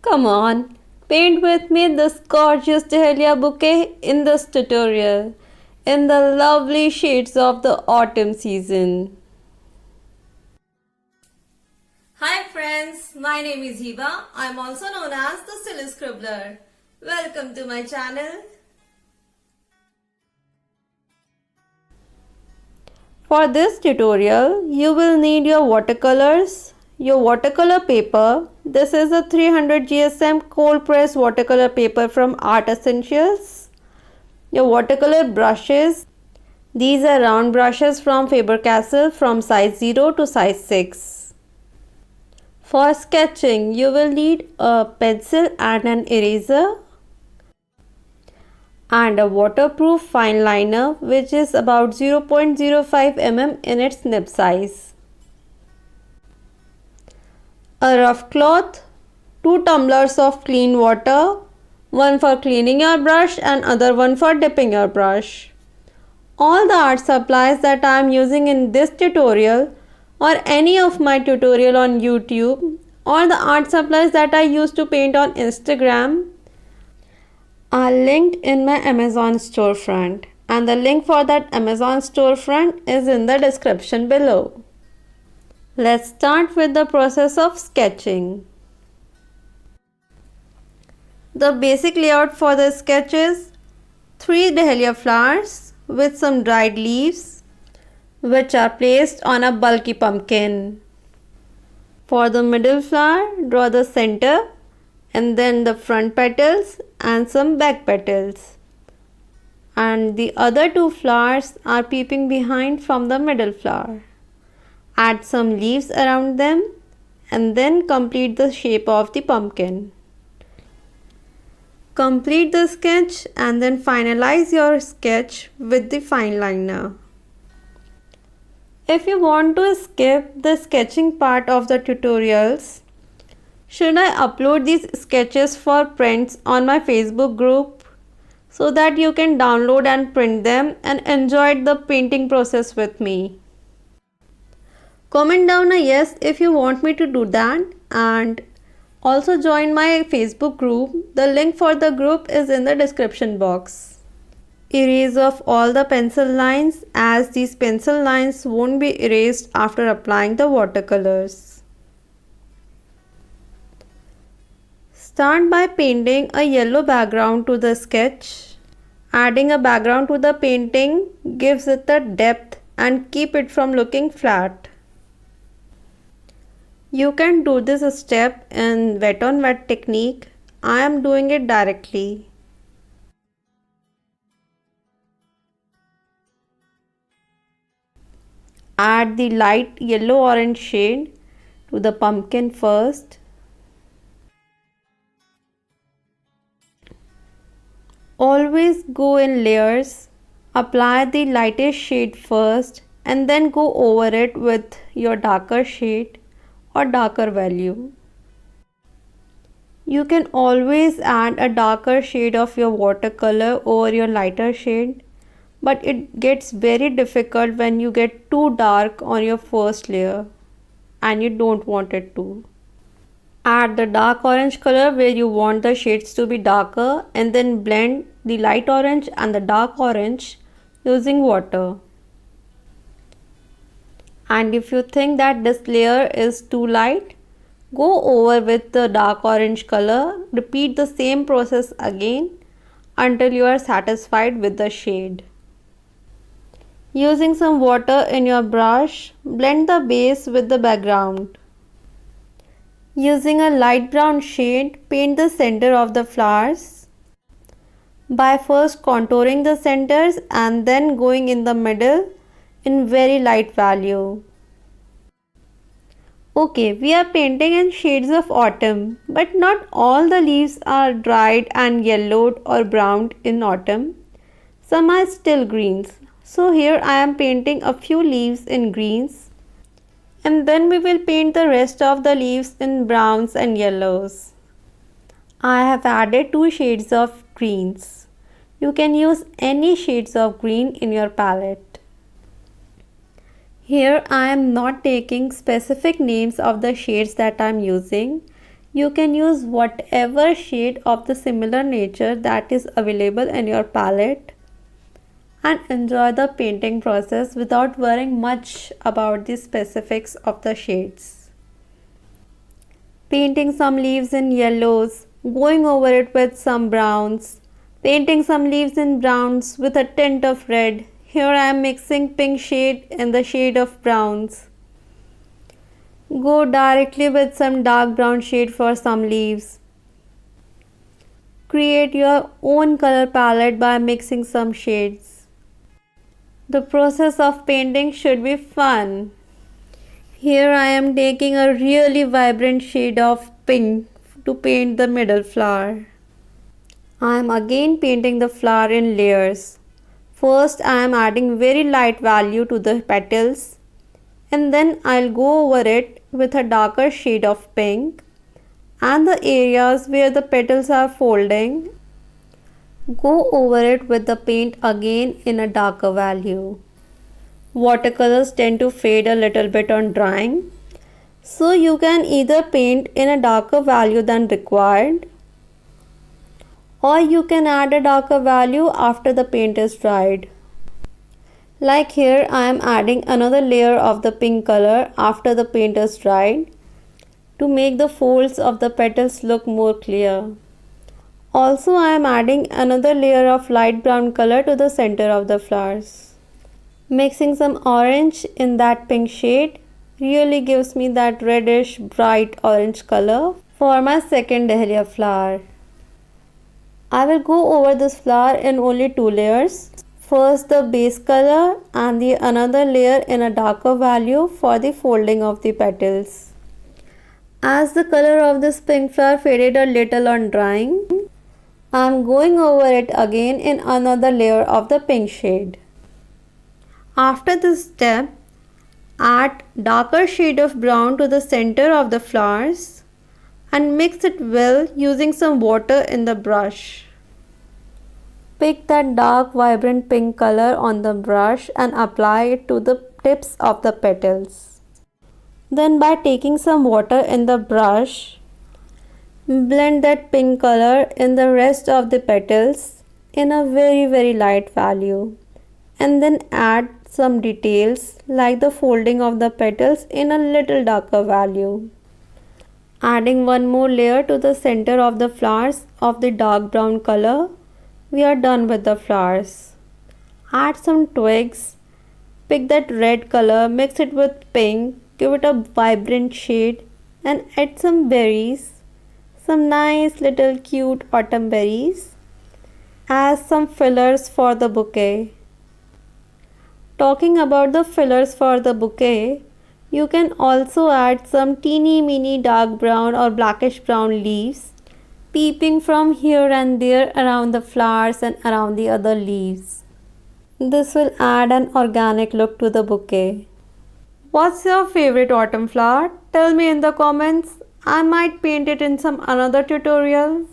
Come on, paint with me this gorgeous Dahlia bouquet in this tutorial in the lovely shades of the autumn season. Hi friends, my name is Hiba. I'm also known as the Silly Scribbler. Welcome to my channel. For this tutorial, you will need your watercolors, your watercolor paper. This is a 300 GSM cold press watercolor paper from Art Essentials. Your watercolor brushes. These are round brushes from Faber-Castell from size 0 to size 6. For sketching, you will need a pencil and an eraser and a waterproof fine liner which is about 0.05 mm in its nib size. A rough cloth, 2 tumblers of clean water, one for cleaning your brush and other one for dipping your brush. All the art supplies that I am using in this tutorial or any of my tutorial on YouTube or the art supplies that I use to paint on Instagram are linked in my Amazon storefront, and the link for that Amazon storefront is in the description below. Let's start with the process of sketching. The basic layout for the sketch is 3 dahlia flowers with some dried leaves which are placed on a bulky pumpkin. For the middle flower, draw the center and then the front petals and some back petals. And the other 2 flowers are peeping behind from the middle flower. Add some leaves around them and then complete the shape of the pumpkin. Complete the sketch and then finalize your sketch with the fine liner. If you want to skip the sketching part of the tutorials, should I upload these sketches for prints on my Facebook group so that you can download and print them and enjoy the painting process with me? Comment down a yes if you want me to do that, and also join my Facebook group. The link for the group is in the description box. Erase off all the pencil lines as these pencil lines won't be erased after applying the watercolors. Start by painting a yellow background to the sketch. Adding a background to the painting gives it the depth and keep it from looking flat. You can do this step in wet on wet technique. I am doing it directly. Add the light yellow orange shade to the pumpkin first. Always go in layers. Apply the lightest shade first and then go over it with your darker shade or darker value. You can always add a darker shade of your watercolor over your lighter shade, but it gets very difficult when you get too dark on your first layer and you don't want it to. Add the dark orange color where you want the shades to be darker and then blend the light orange and the dark orange using water. And if you think that this layer is too light, go over with the dark orange color. Repeat the same process again until you are satisfied with the shade. Using some water in your brush, blend the base with the background. Using a light brown shade, paint the center of the flowers by first contouring the centers and then going in the middle in very light value. Okay, we are painting in shades of autumn, but not all the leaves are dried and yellowed or browned in autumn. Some are still greens. So here I am painting a few leaves in greens, and then we will paint the rest of the leaves in browns and yellows. I have added 2 shades of greens. You can use any shades of green in your palette. Here I am not taking specific names of the shades that I am using. You can use whatever shade of the similar nature that is available in your palette and enjoy the painting process without worrying much about the specifics of the shades. Painting some leaves in yellows, going over it with some browns, painting some leaves in browns with a tint of red. Here I am mixing pink shade in the shade of browns. Go directly with some dark brown shade for some leaves. Create your own color palette by mixing some shades. The process of painting should be fun. Here I am taking a really vibrant shade of pink to paint the middle flower. I am again painting the flower in layers. First I am adding very light value to the petals and then I'll go over it with a darker shade of pink and the areas where the petals are folding. Go over it with the paint again in a darker value. Watercolors tend to fade a little bit on drying, so you can either paint in a darker value than required or you can add a darker value after the paint is dried. Like here I am adding another layer of the pink color after the paint is dried to make the folds of the petals look more clear. Also I am adding another layer of light brown color to the center of the flowers. Mixing some orange in that pink shade really gives me that reddish bright orange color for my second dahlia flower. I will go over this flower in only 2 layers. First the base color and the another layer in a darker value for the folding of the petals. As the color of this pink flower faded a little on drying, I am going over it again in another layer of the pink shade. After this step, add darker shade of brown to the center of the flowers and mix it well using some water in the brush. Pick that dark vibrant pink color on the brush and apply it to the tips of the petals. Then by taking some water in the brush, blend that pink color in the rest of the petals in a very light value and then add some details like the folding of the petals in a little darker value. Adding one more layer to the center of the flowers of the dark brown color, we are done with the flowers. Add some twigs, pick that red color, mix it with pink, give it a vibrant shade and add some berries, some nice little cute autumn berries as some fillers for the bouquet. Talking about the fillers for the bouquet, you can also add some teeny mini dark brown or blackish brown leaves peeping from here and there around the flowers and around the other leaves. This will add an organic look to the bouquet. What's your favorite autumn flower? Tell me in the comments. I might paint it in some another tutorial.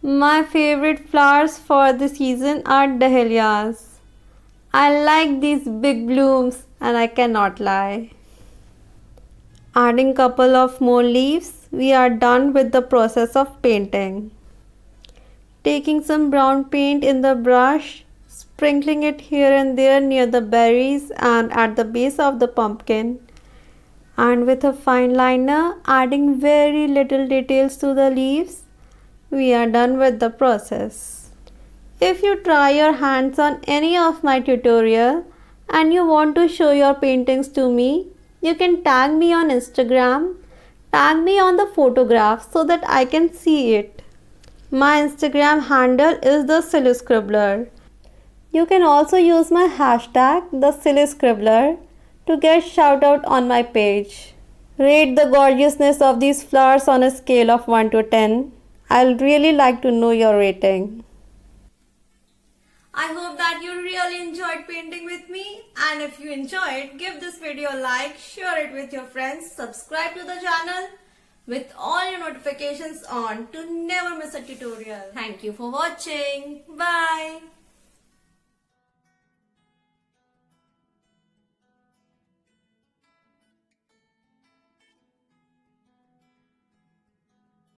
My favorite flowers for the season are dahlias. I like these big blooms and I cannot lie. Adding couple of more leaves, we are done with the process of painting. Taking some brown paint in the brush, sprinkling it here and there near the berries and at the base of the pumpkin, and with a fine liner adding very little details to the leaves, we are done with the process. If you try your hands on any of my tutorial and you want to show your paintings to me, you can tag me on Instagram, tag me on the photograph so that I can see it. My Instagram handle is the Silly Scribbler. You can also use my hashtag the Silly Scribbler to get shout out on my page. Rate the gorgeousness of these flowers on a scale of 1 to 10. I'll really like to know your rating. I hope that you really enjoyed painting with me, and if you enjoyed, give this video a like, share it with your friends, subscribe to the channel with all your notifications on to never miss a tutorial. Thank you for watching. Bye.